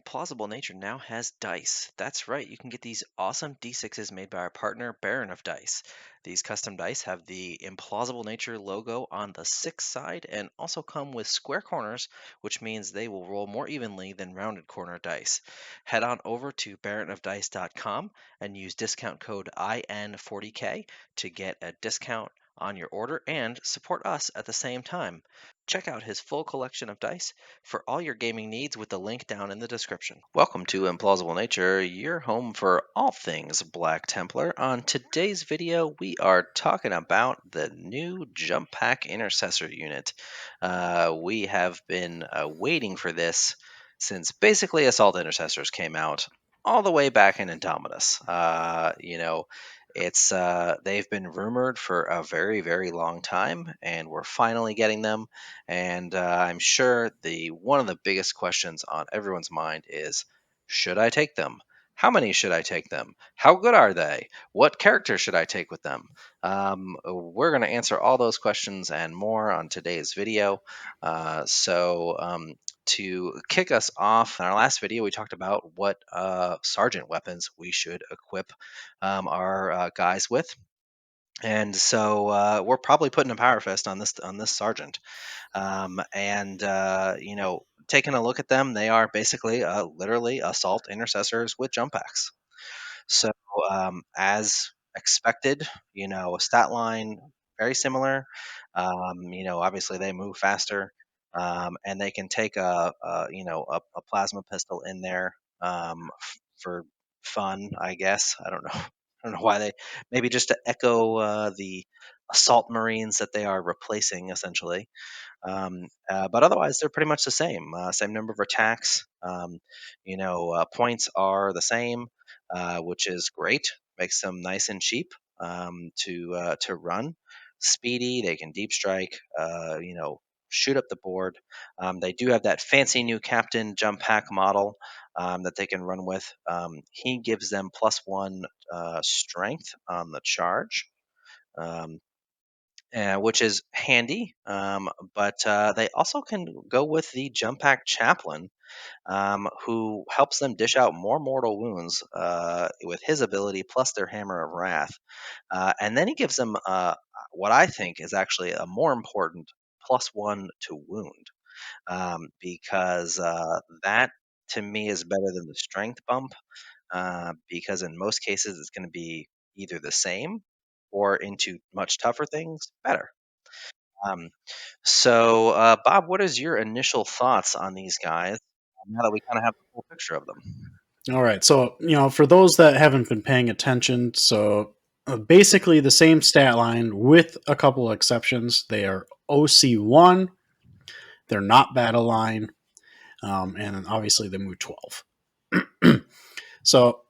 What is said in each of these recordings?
Implausible Nature now has dice. That's right, you can get these awesome D6s made by our partner, Baron of Dice. These custom dice have the Implausible Nature logo on the six side and also come with square corners, which means they will roll more evenly than rounded corner dice. Head on over to baronofdice.com and use discount code IN40K to get a discount on your order and support us at the same time. Check out his full collection of dice for all your gaming needs with the link down in the description. Welcome to Implausible Nature, your home for all things Black Templar. On today's video, we are talking about the new Jump Pack Intercessor unit. We have been waiting for this since basically Assault Intercessors came out all the way back in Indomitus. It's they've been rumored for a very, very long time, and we're finally getting them. And I'm sure the one of the biggest questions on everyone's mind is, should I take them? How many should I take them? How good are they? What characters should I take with them? We're going to answer all those questions and more on today's video. To kick us off, in our last video, we talked about what sergeant weapons we should equip our guys with. And so we're probably putting a power fist on this sergeant. Taking a look at them, they are basically literally assault intercessors with jump packs. So as expected, stat line very similar. Obviously they move faster, and they can take a plasma pistol in there for fun, I guess. I don't know. I don't know why they maybe just to echo the assault marines that they are replacing essentially. But otherwise, they're pretty much the same. Same number of attacks. Points are the same, which is great. Makes them nice and cheap to run. Speedy. They can deep strike. Shoot up the board. They do have that fancy new Captain Jump Pack model that they can run with. He gives them +1 strength on the charge. Which is handy. But they also can go with the Jump Pack Chaplain, who helps them dish out more mortal wounds with his ability plus their Hammer of Wrath. And then he gives them what I think is actually a more important +1 to wound, because that to me is better than the strength bump, because in most cases it's going to be either the same or into much tougher things better. Um, Bob, what is your initial thoughts on these guys now that we kind of have the full picture of them? All right. So, for those that haven't been paying attention, basically the same stat line with a couple of exceptions. They are OC1, they're not battle line, and then obviously they move 12. So,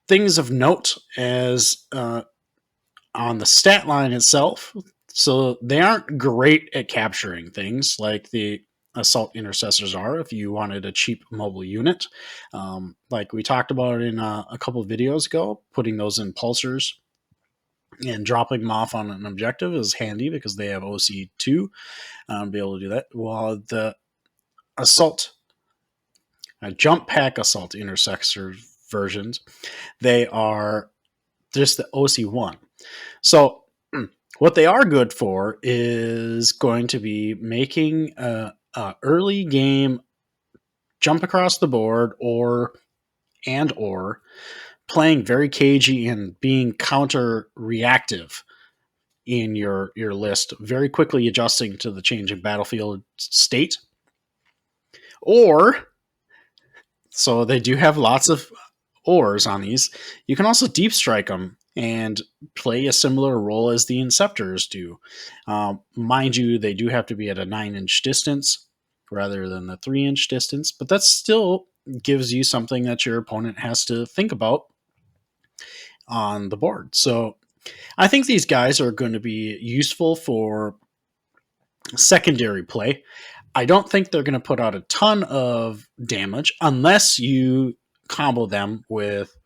things of note as on the stat line itself. So, they aren't great at capturing things like the assault intercessors are if you wanted a cheap mobile unit, like we talked about in a couple of videos ago. Putting those in pulsers and dropping them off on an objective is handy because they have OC2 to be able to do that, while the assault jump pack assault intercessor versions, they are just the OC1. So what they are good for is going to be making a early game jump across the board or playing very cagey and being counter reactive in your list, very quickly adjusting to the changing battlefield state. Or, so they do have lots of ores on these. You can also deep strike them and play a similar role as the Inceptors do. Mind you, they do have to be at a 9-inch distance rather than the 3-inch distance, but that still gives you something that your opponent has to think about on the board. So I think these guys are going to be useful for secondary play. I don't think they're going to put out a ton of damage unless you combo them with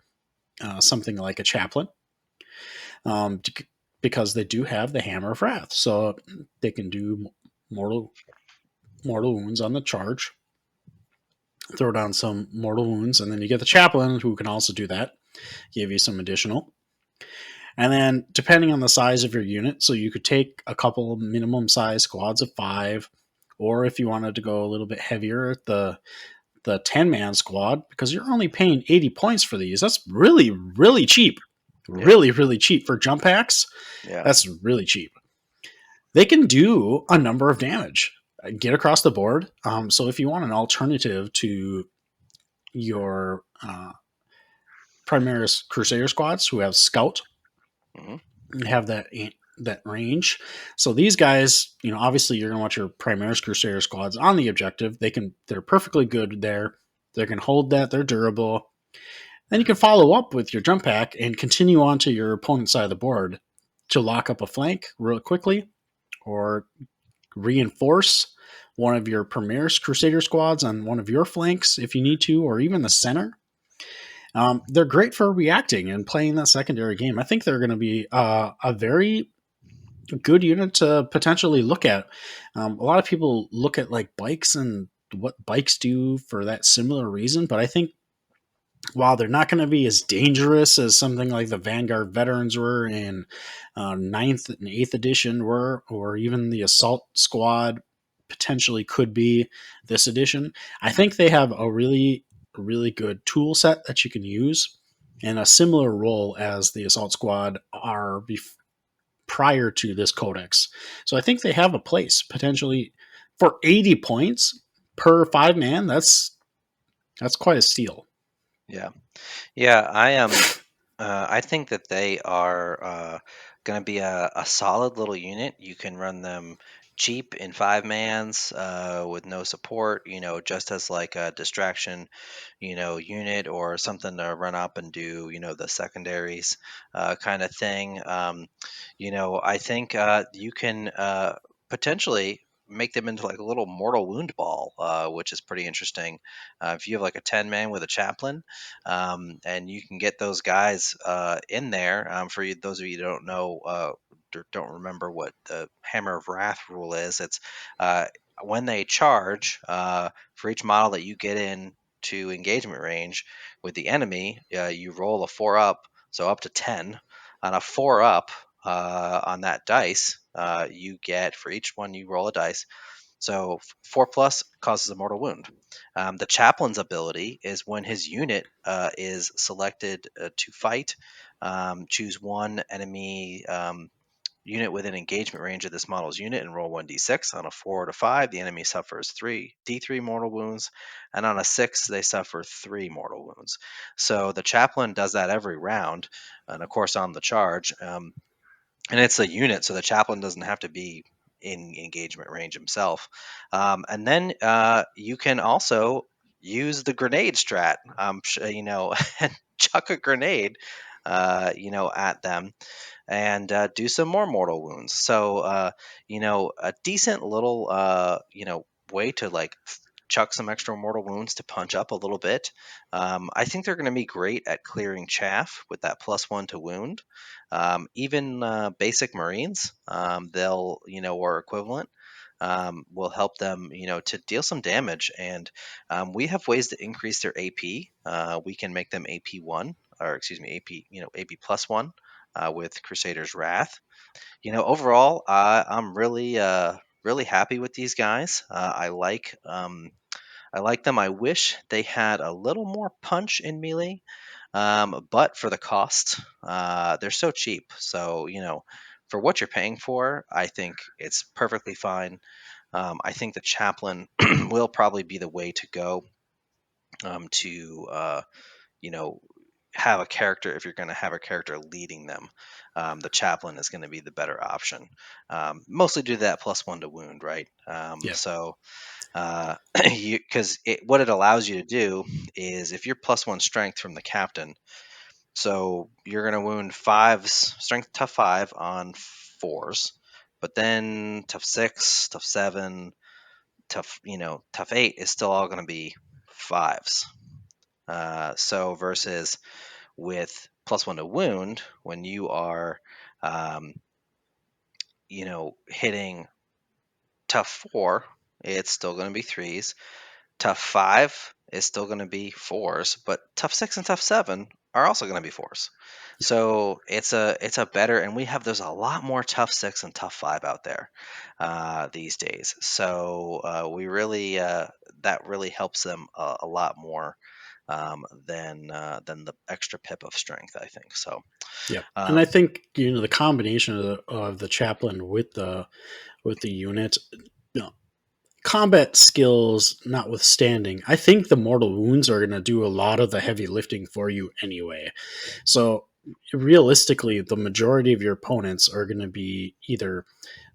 something like a chaplain, because they do have the Hammer of Wrath, so they can do mortal wounds on the charge. throw down some mortal wounds, and then you get the chaplain who can also do that, give you some additional. And then depending on the size of your unit, so you could take a couple minimum size squads of 5, or if you wanted to go a little bit heavier, the 10-man squad, because you're only paying 80 points for these. That's really really cheap. Yeah. Really really cheap for jump packs. Yeah. That's really cheap. They can do a number of damage, get across the board. So if you want an alternative to your Primaris Crusader squads who have Scout, Hmm. have that range. So these guys, obviously you're gonna want your Primaris Crusader squads on the objective. They're perfectly good there. They can hold that. They're durable. Then you can follow up with your jump pack and continue on to your opponent's side of the board to lock up a flank real quickly, or reinforce one of your Primaris Crusader squads on one of your flanks if you need to, or even the center. They're great for reacting and playing that secondary game. I think they're going to be a very good unit to potentially look at. A lot of people look at like bikes and what bikes do for that similar reason, but I think while they're not going to be as dangerous as something like the Vanguard veterans were in ninth and eighth edition were, or even the Assault Squad potentially could be this edition, I think they have a really, really good tool set that you can use and a similar role as the Assault Squad are prior to this codex. So I think they have a place potentially for 80 points per 5-man. That's quite a steal. Yeah. Yeah. I am. I think that they are going to be a solid little unit. You can run them cheap in 5 mans with no support, just as like a distraction, unit or something to run up and do, the secondaries kind of thing. I think you can potentially make them into like a little mortal wound ball, which is pretty interesting. If you have like a 10 man with a chaplain, and you can get those guys in there. For you, those of you who don't know, don't remember what the Hammer of Wrath rule is, it's uh, when they charge, for each model that you get in to engagement range with the enemy, you roll a 4 up, so up to 10. On a 4 up on that dice, you get, for each one you roll a dice, so 4+ causes a mortal wound. The chaplain's ability is when his unit is selected to fight, choose one enemy unit within engagement range of this model's unit and roll 1d6. On a 4 to 5, the enemy suffers 3d3 mortal wounds, and on a 6, they suffer 3 mortal wounds. So the chaplain does that every round, and of course on the charge. And it's a unit, so the chaplain doesn't have to be in engagement range himself. And then you can also use the grenade strat, and chuck a grenade, at them and do some more mortal wounds. So, a decent little, way to like chuck some extra mortal wounds to punch up a little bit. I think they're going to be great at clearing chaff with that +1 to wound. Even basic Marines, they'll, or equivalent. Will help them, to deal some damage. And we have ways to increase their AP. We can make them AP1, or excuse me, AP, AP +1 with Crusader's Wrath. Overall, I'm really, really happy with these guys. I like them. I wish they had a little more punch in melee, but for the cost, they're so cheap. So for what you're paying for, I think it's perfectly fine. I think the chaplain will probably be the way to go, to you know have a character. If you're going to have a character leading them, the chaplain is going to be the better option, mostly due to that +1 to wound, right? Yeah. So because what it allows you to do is, if you're +1 strength from the captain, so you're going to wound fives, strength tough 5 on 4s, but then tough 6, tough 7, tough 8 is still all going to be 5s. So versus with +1 to wound, when you are, um, hitting tough 4, it's still going to be 3s. Tough 5 is still going to be 4s, but tough 6 and tough 7 are also going to be 4s. So it's a better, and we have there's a lot more tough 6 and tough 5 out there these days. So we really that really helps them a lot more than the extra pip of strength, I think. So Yep. And I um, think the combination of the chaplain with the unit, you know, combat skills notwithstanding, I think the mortal wounds are going to do a lot of the heavy lifting for you anyway. So realistically, the majority of your opponents are going to be either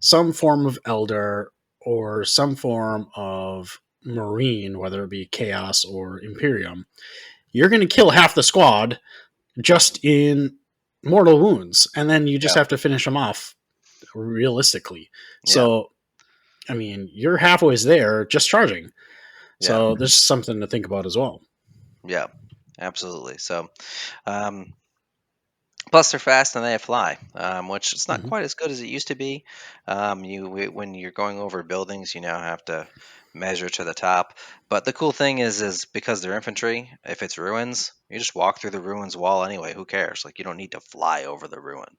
some form of elder or some form of marine, whether it be chaos or imperium. You're going to kill half the squad just in mortal wounds, and then you just yeah, have to finish them off realistically. yeah, So, I mean, you're halfway there just charging. yeah, So, there's something to think about as well. yeah, absolutely. So um, plus, they're fast and they fly, which is not Hmm. quite as good as it used to be. When you're going over buildings, you now have to measure to the top. But the cool thing is because they're infantry, if it's ruins, you just walk through the ruins wall anyway. Who cares? Like you don't need to fly over the ruin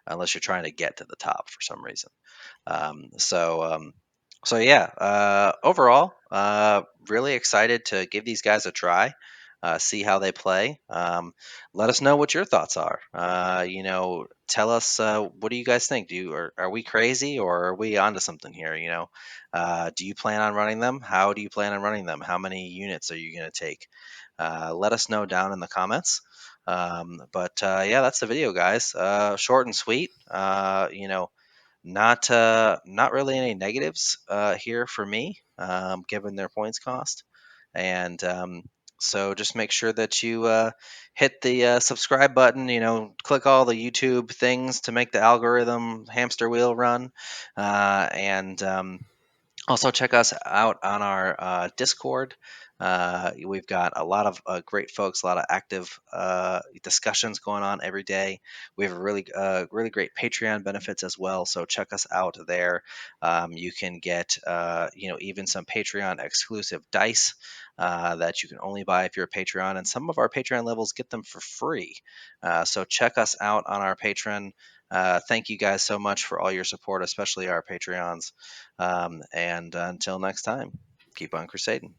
unless you're trying to get to the top for some reason. Um, so, um, so yeah. Overall, really excited to give these guys a try. See how they play. Let us know what your thoughts are. Tell us what do you guys think? Are we crazy or are we onto something here? Do you plan on running them? How do you plan on running them? How many units are you going to take? Let us know down in the comments. But yeah, that's the video, guys. Short and sweet. Not really any negatives here for me, given their points cost, and so just make sure that you hit the subscribe button. Click all the YouTube things to make the algorithm hamster wheel run, and also, check us out on our Discord. We've got a lot of great folks, a lot of active discussions going on every day. We have a really great Patreon benefits as well. So check us out there. You can get, even some Patreon exclusive dice that you can only buy if you're a Patreon, and some of our Patreon levels get them for free. So check us out on our Patreon. Thank you guys so much for all your support, especially our Patreons. And until next time, keep on crusading.